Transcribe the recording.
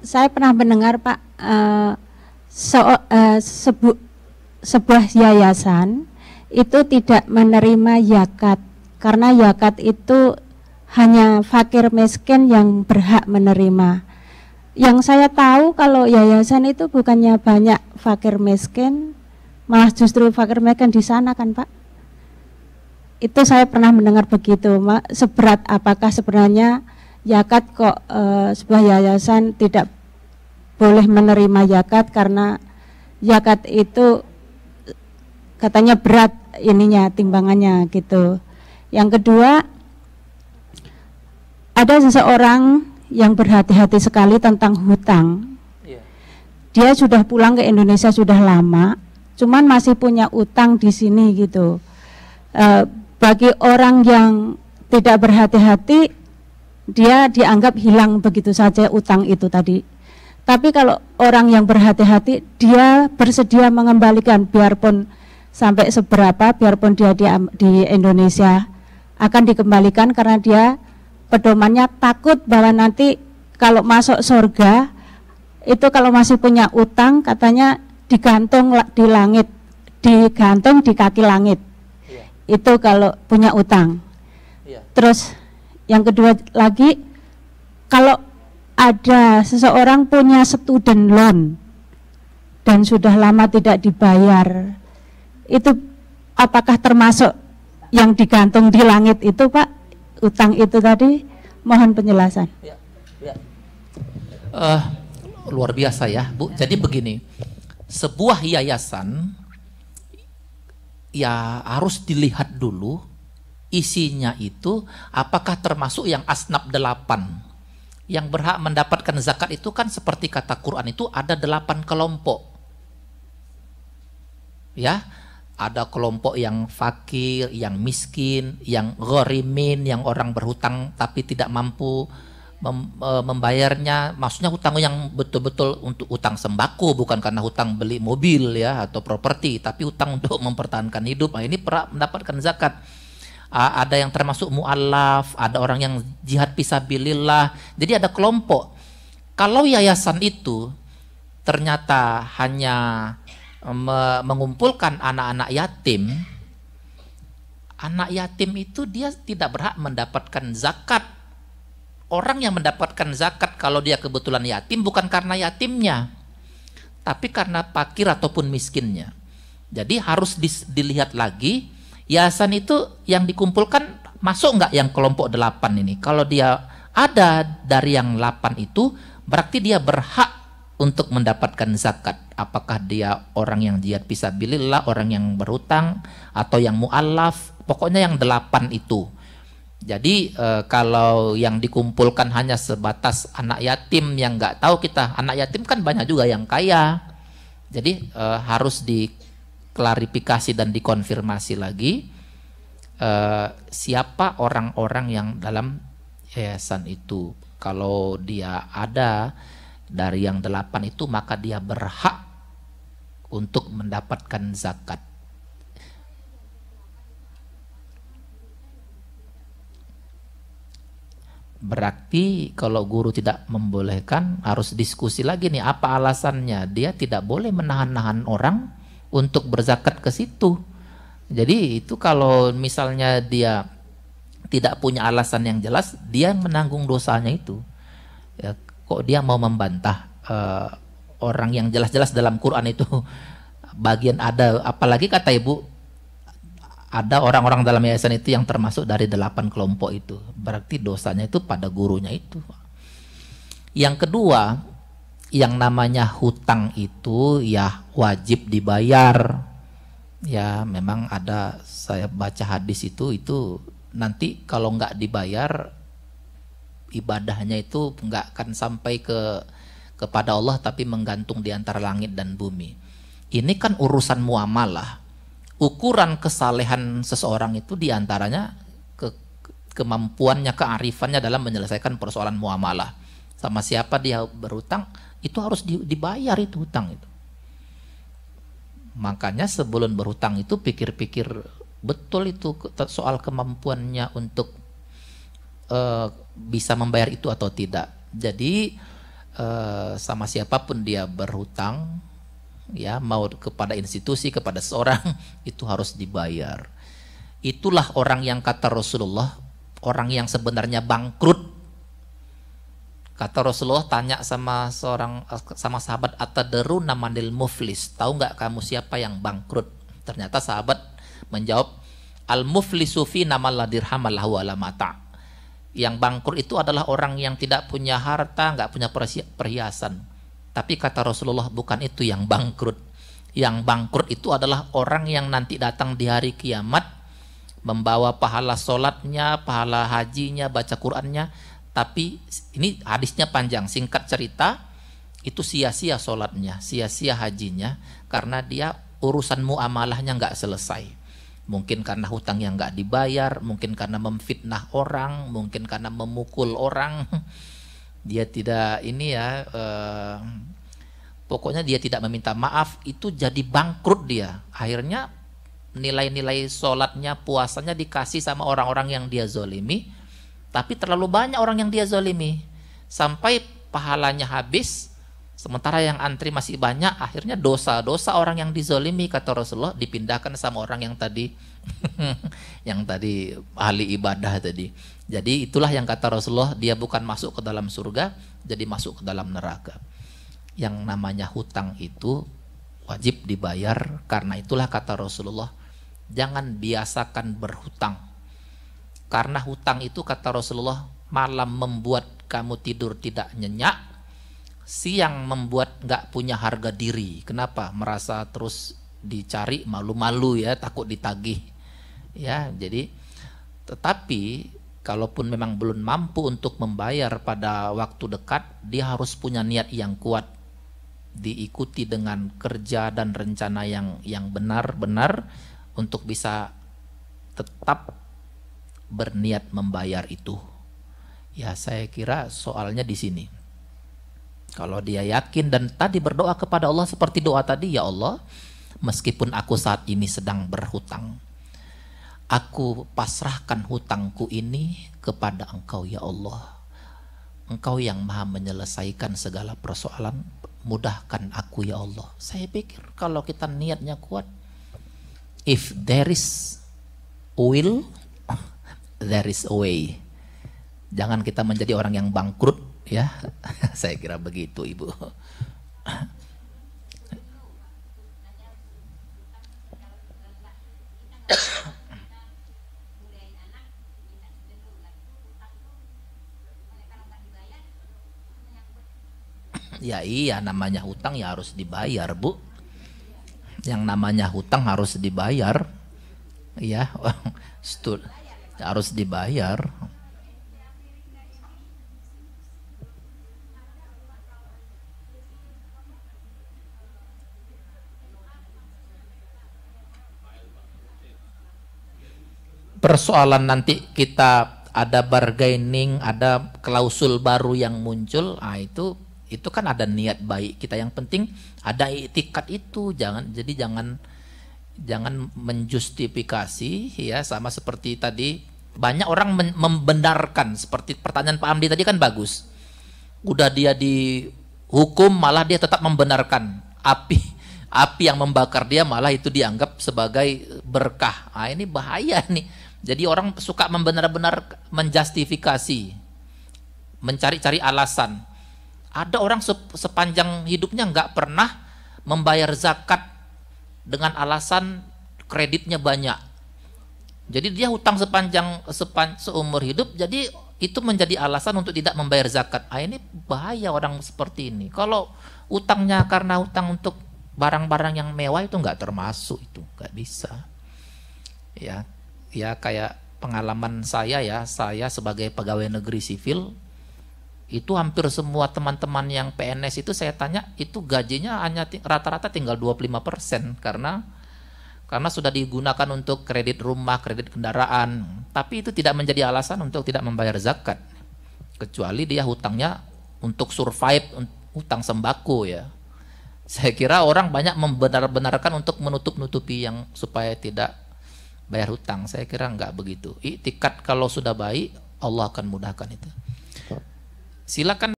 saya pernah mendengar Pak, sebuah yayasan itu tidak menerima zakat karena zakat itu hanya fakir miskin yang berhak menerima. Yang saya tahu kalau yayasan itu bukannya banyak fakir miskin, malah justru fakir miskin di sana kan Pak? Itu saya pernah mendengar begitu. Seberat apakah sebenarnya zakat kok sebuah yayasan tidak boleh menerima zakat karena zakat itu katanya berat ininya timbangannya gitu. Yang kedua, ada seseorang yang berhati-hati sekali tentang hutang. Dia sudah pulang ke Indonesia sudah lama, cuman masih punya utang di sini gitu. Bagi orang yang tidak berhati-hati, dia dianggap hilang begitu saja utang itu tadi. Tapi kalau orang yang berhati-hati, dia bersedia mengembalikan biarpun sampai seberapa, biarpun dia di Indonesia akan dikembalikan karena dia pedomannya takut bahwa nanti kalau masuk surga itu kalau masih punya utang katanya digantung di langit, digantung di kaki langit. Itu kalau punya utang. Terus yang kedua lagi, kalau ada seseorang punya student loan dan sudah lama tidak dibayar, itu apakah termasuk yang digantung di langit itu Pak? Utang itu tadi, mohon penjelasan. Luar biasa ya Bu. Jadi begini, sebuah yayasan ya harus dilihat dulu isinya itu apakah termasuk yang asnaf 8. Yang berhak mendapatkan zakat itu kan seperti kata Quran itu ada 8 kelompok. Ya, ada kelompok yang fakir, yang miskin, yang ghorimin, yang orang berhutang tapi tidak mampu membayarnya. Maksudnya hutang yang betul-betul untuk hutang sembako, bukan karena hutang beli mobil ya atau properti, tapi hutang untuk mempertahankan hidup. Nah, ini berhak mendapatkan zakat. Ada yang termasuk mu'allaf, ada orang yang jihad fisabilillah. Jadi ada kelompok. Kalau yayasan itu ternyata hanya mengumpulkan anak-anak yatim itu dia tidak berhak mendapatkan zakat. Orang yang mendapatkan zakat kalau dia kebetulan yatim bukan karena yatimnya, tapi karena fakir ataupun miskinnya. Jadi harus dilihat lagi, yayasan itu yang dikumpulkan masuk nggak yang kelompok 8 ini. Kalau dia ada dari yang 8 itu, berarti dia berhak untuk mendapatkan zakat. Apakah dia orang yang jihad fisabilillah, orang yang berhutang, atau yang mu'allaf, pokoknya yang 8 itu. Jadi kalau yang dikumpulkan hanya sebatas anak yatim yang nggak tahu kita, anak yatim kan banyak juga yang kaya. Jadi harus diklarifikasi dan dikonfirmasi lagi siapa orang-orang yang dalam yayasan itu. Kalau dia ada dari yang 8 itu, maka dia berhak untuk mendapatkan zakat. Berarti kalau guru tidak membolehkan, harus diskusi lagi nih apa alasannya. Dia tidak boleh menahan-nahan orang untuk berzakat ke situ. Jadi itu kalau misalnya dia tidak punya alasan yang jelas, dia menanggung dosanya itu. Ya, kok dia mau membantah orang yang jelas-jelas dalam Quran itu bagian ada, apalagi kata Ibu ada orang-orang dalam yayasan itu yang termasuk dari 8 kelompok itu, berarti dosanya itu pada gurunya itu. Yang kedua, yang namanya hutang itu ya wajib dibayar. Ya memang ada, saya baca hadis itu nanti kalau nggak dibayar ibadahnya itu nggak akan sampai kepada Allah, tapi menggantung di antara langit dan bumi. Ini kan urusan muamalah. Ukuran kesalehan seseorang itu diantaranya kemampuannya, kearifannya dalam menyelesaikan persoalan muamalah. Sama siapa dia berhutang, itu harus dibayar itu hutang itu. Makanya sebelum berhutang itu pikir-pikir betul itu soal kemampuannya untuk bisa membayar itu atau tidak. Jadi sama siapapun dia berhutang, ya mau kepada institusi, kepada seorang, itu harus dibayar. Itulah orang yang kata Rasulullah, orang yang sebenarnya bangkrut. Kata Rasulullah tanya sama sahabat, atadruna manil muflis, tahu nggak kamu siapa yang bangkrut? Ternyata sahabat menjawab, al muflisu fi namal la dirham lahu wala mata. Yang bangkrut itu adalah orang yang tidak punya harta, nggak punya perhiasan. Tapi kata Rasulullah, bukan itu yang bangkrut. Yang bangkrut itu adalah orang yang nanti datang di hari kiamat membawa pahala sholatnya, pahala hajinya, baca Qur'annya, tapi ini hadisnya panjang, singkat cerita, itu sia-sia sholatnya, sia-sia hajinya, karena dia urusan muamalahnya nggak selesai. Mungkin karena hutang yang nggak dibayar, mungkin karena memfitnah orang, mungkin karena memukul orang. Dia tidak pokoknya dia tidak meminta maaf, itu jadi bangkrut dia. Akhirnya nilai-nilai sholatnya, puasanya dikasih sama orang-orang yang dia zolimi, tapi terlalu banyak orang yang dia zolimi, sampai pahalanya habis, sementara yang antri masih banyak. Akhirnya dosa-dosa orang yang dizolimi, kata Rasulullah, dipindahkan sama orang yang tadi yang tadi ahli ibadah tadi. Jadi itulah yang kata Rasulullah, dia bukan masuk ke dalam surga, jadi masuk ke dalam neraka. Yang namanya hutang itu wajib dibayar. Karena itulah kata Rasulullah, jangan biasakan berhutang. Karena hutang itu kata Rasulullah, malam membuat kamu tidur tidak nyenyak, siang membuat nggak punya harga diri. Kenapa? Merasa terus dicari, malu-malu ya, takut ditagih. Ya, jadi tetapi kalaupun memang belum mampu untuk membayar pada waktu dekat, dia harus punya niat yang kuat, diikuti dengan kerja dan rencana yang benar-benar untuk bisa tetap berniat membayar itu. Ya, saya kira soalnya di sini. Kalau dia yakin dan tadi berdoa kepada Allah seperti doa tadi, ya Allah, meskipun aku saat ini sedang berhutang, aku pasrahkan hutangku ini kepada Engkau ya Allah. Engkau yang maha menyelesaikan segala persoalan, mudahkan aku ya Allah. Saya pikir kalau kita niatnya kuat, if there is will, there is a way. Jangan kita menjadi orang yang bangkrut ya. Saya kira begitu Ibu. Ya iya, namanya hutang ya harus dibayar Bu. Yang namanya hutang harus dibayar. Ya, harus dibayar. Persoalan nanti kita ada bargaining, ada klausul baru yang muncul, itu kan ada niat baik kita. Yang penting ada iktikat itu, jangan menjustifikasi ya. Sama seperti tadi, banyak orang membenarkan, seperti pertanyaan Pak Amdi tadi kan bagus. Udah dia dihukum malah dia tetap membenarkan api yang membakar dia, malah itu dianggap sebagai berkah. Ini bahaya nih. Jadi orang suka benar-benar menjustifikasi, mencari-cari alasan. Ada orang sepanjang hidupnya nggak pernah membayar zakat dengan alasan kreditnya banyak. Jadi dia hutang seumur hidup, jadi itu menjadi alasan untuk tidak membayar zakat. Ini bahaya orang seperti ini. Kalau utangnya karena utang untuk barang-barang yang mewah itu nggak termasuk, itu nggak bisa. Ya kayak pengalaman saya ya, saya sebagai pegawai negeri sipil, itu hampir semua teman-teman yang PNS itu saya tanya, itu gajinya hanya rata-rata tinggal 25% karena sudah digunakan untuk kredit rumah, kredit kendaraan. Tapi itu tidak menjadi alasan untuk tidak membayar zakat. Kecuali dia hutangnya untuk survive, hutang sembako ya. Saya kira orang banyak membenar-benarkan untuk menutup-nutupi yang supaya tidak bayar hutang. Saya kira enggak begitu. Iktikat kalau sudah baik, Allah akan mudahkan itu. Silakan.